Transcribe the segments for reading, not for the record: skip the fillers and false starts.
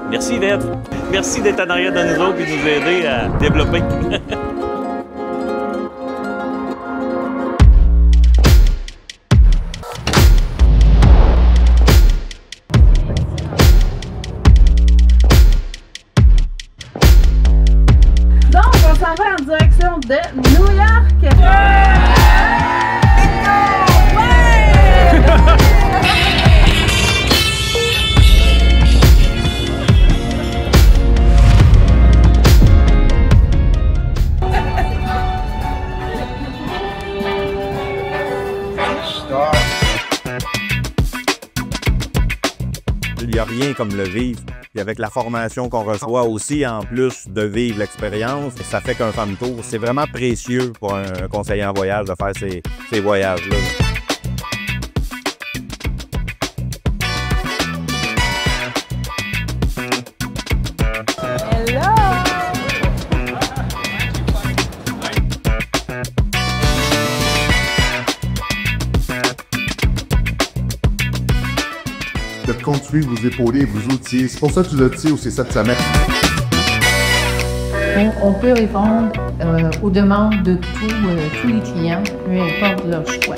Merci, Yvette. Merci d'être en arrière de nous autres et de nous aider à développer. Donc, on s'en va en direction de New York. Il n'y a rien comme le vivre. Puis avec la formation qu'on reçoit aussi, en plus de vivre l'expérience, ça fait qu'un Femme Tour, c'est vraiment précieux pour un conseiller en voyage de faire ces voyages-là. De continuer de vous épauler et vous outiller. C'est pour ça que tu l'as dit aussi cette semaine. On peut répondre aux demandes de tous les clients, peu importe leur choix.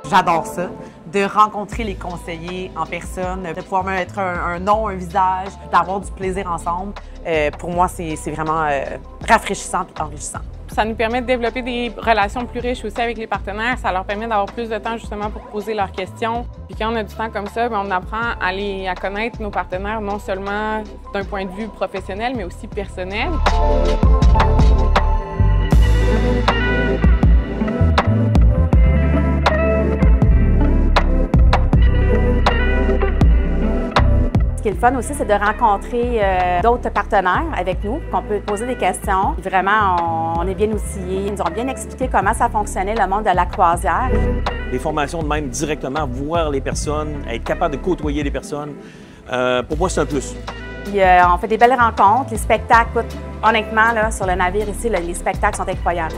J'adore ça, de rencontrer les conseillers en personne, de pouvoir mettre un nom, un visage, d'avoir du plaisir ensemble. Pour moi, c'est vraiment rafraîchissant et enrichissant. Ça nous permet de développer des relations plus riches aussi avec les partenaires. Ça leur permet d'avoir plus de temps justement pour poser leurs questions. Puis quand on a du temps comme ça, bien, on apprend à connaître nos partenaires non seulement d'un point de vue professionnel, mais aussi personnel. Ce qui est le fun aussi, c'est de rencontrer d'autres partenaires avec nous, qu'on peut poser des questions. Vraiment, on est bien outillés. Ils nous ont bien expliqué comment ça fonctionnait, le monde de la croisière. Les formations de même, directement, voir les personnes, être capable de côtoyer les personnes, pour moi, c'est un plus. Puis, on fait des belles rencontres. Les spectacles, honnêtement, là, sur le navire ici, les spectacles sont incroyables.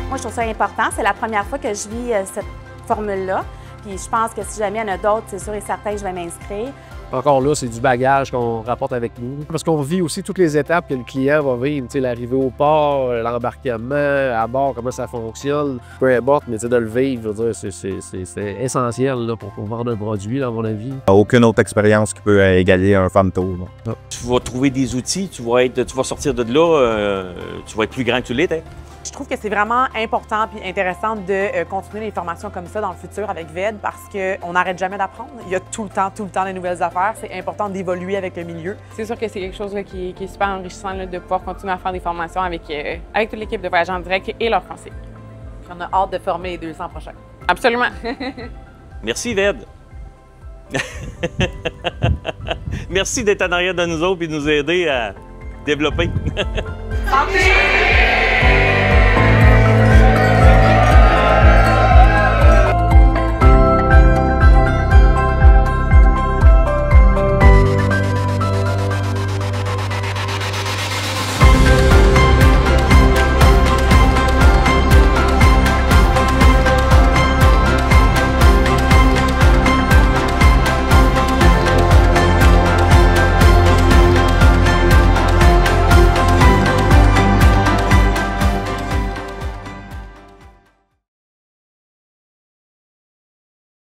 Moi, je trouve ça important. C'est la première fois que je vis cette formule-là. Puis je pense que si jamais il y en a d'autres, c'est sûr et certain que je vais m'inscrire. Encore là, c'est du bagage qu'on rapporte avec nous. Parce qu'on vit aussi toutes les étapes que le client va vivre. L'arrivée au port, l'embarquement, à bord, comment ça fonctionne. Peu importe, mais de le vivre, je veux dire, c'est essentiel là, pour qu'on vende un produit, à mon avis. Aucune autre expérience qui peut égaler un Femme Tour. Tu vas trouver des outils, tu vas sortir de là, tu vas être plus grand que tu l'étais. Je trouve que c'est vraiment important et intéressant de continuer les formations comme ça dans le futur avec VED parce qu'on n'arrête jamais d'apprendre. Il y a tout le temps des nouvelles affaires. C'est important d'évoluer avec le milieu. C'est sûr que c'est quelque chose là, qui est super enrichissant là, de pouvoir continuer à faire des formations avec toute l'équipe de Voyage en direct et leurs conseils. Puis on a hâte de former les 200 prochains. Absolument. Merci, Yvette. Merci d'être en arrière de nous autres et de nous aider à développer. Santé!